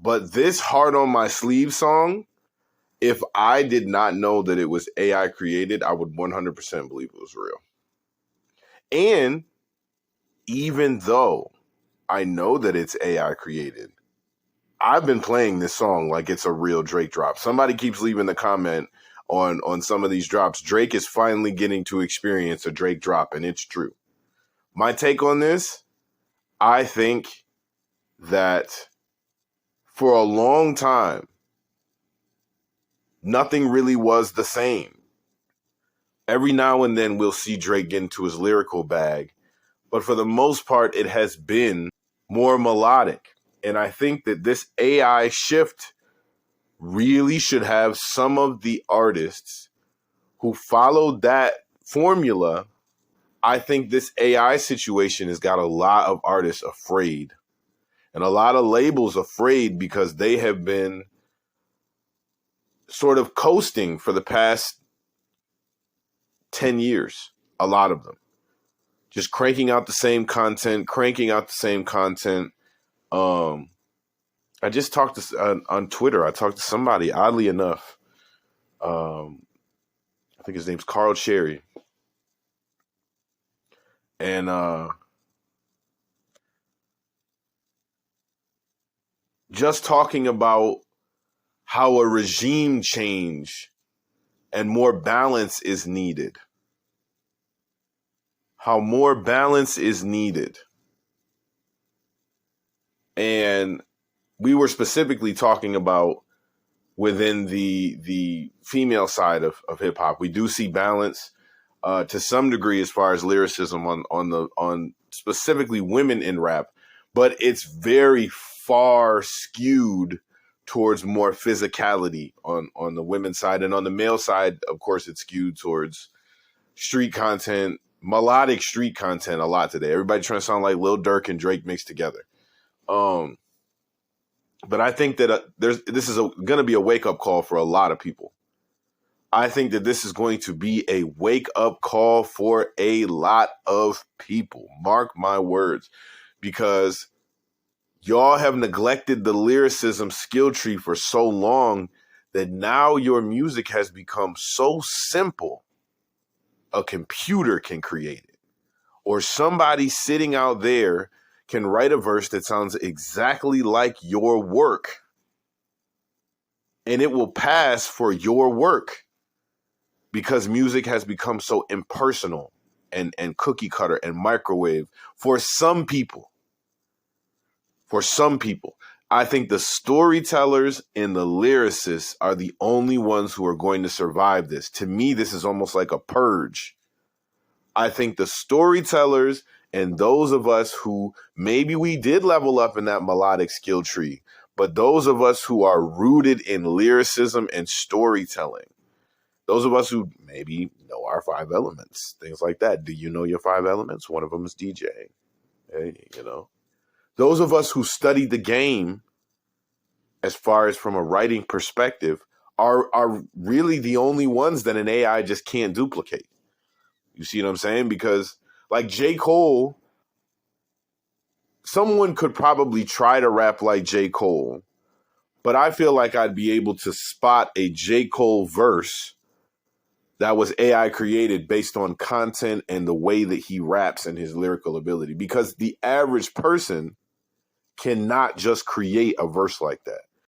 But this Heart on My Sleeve song, if I did not know that it was AI created, I would 100% believe it was real. And even though I know that it's AI created, I've been playing this song like it's a real Drake drop. Somebody keeps leaving the comment on some of these drops. Drake is finally getting to experience a Drake drop, and it's true. My take on this, I think that for a long time, nothing really was the same. Every now and then we'll see Drake get into his lyrical bag, but for the most part, it has been more melodic. And I think that this AI shift really should have some of the artists who followed that formula. I think this AI situation has got a lot of artists afraid and a lot of labels afraid because they have been sort of coasting for the past 10 years, a lot of them. Just cranking out the same content. I just talked to on Twitter. I talked to somebody, oddly enough. I think his name's Carl Cherry. And just talking about how a regime change and more balance is needed. How more balance is needed. And we were specifically talking about within the female side of hip hop. We do see balance to some degree as far as lyricism on specifically women in rap, but it's very far skewed towards more physicality on the women's side. And on the male side, of course, it's skewed towards street content, melodic street content a lot today. Everybody trying to sound like Lil Durk and Drake mixed together. But I think that this is going to be a wake-up call for a lot of people. I think that this is going to be a wake-up call for a lot of people. Mark my words. Because y'all have neglected the lyricism skill tree for so long that now your music has become so simple, a computer can create it. Or somebody sitting out there can write a verse that sounds exactly like your work, and it will pass for your work because music has become so impersonal and cookie cutter and microwave for some people. For some people, I think the storytellers and the lyricists are the only ones who are going to survive this. To me, this is almost like a purge. I think the storytellers and those of us who maybe we did level up in that melodic skill tree, but those of us who are rooted in lyricism and storytelling, those of us who maybe know our 5 elements, things like that. Do you know your 5 elements? One of them is DJ. Hey, those of us who studied the game as far as from a writing perspective are really the only ones that an AI just can't duplicate. You see what I'm saying? Because like J. Cole, someone could probably try to rap like J. Cole, but I feel like I'd be able to spot a J. Cole verse that was AI created based on content and the way that he raps and his lyrical ability. Because the average person cannot just create a verse like that.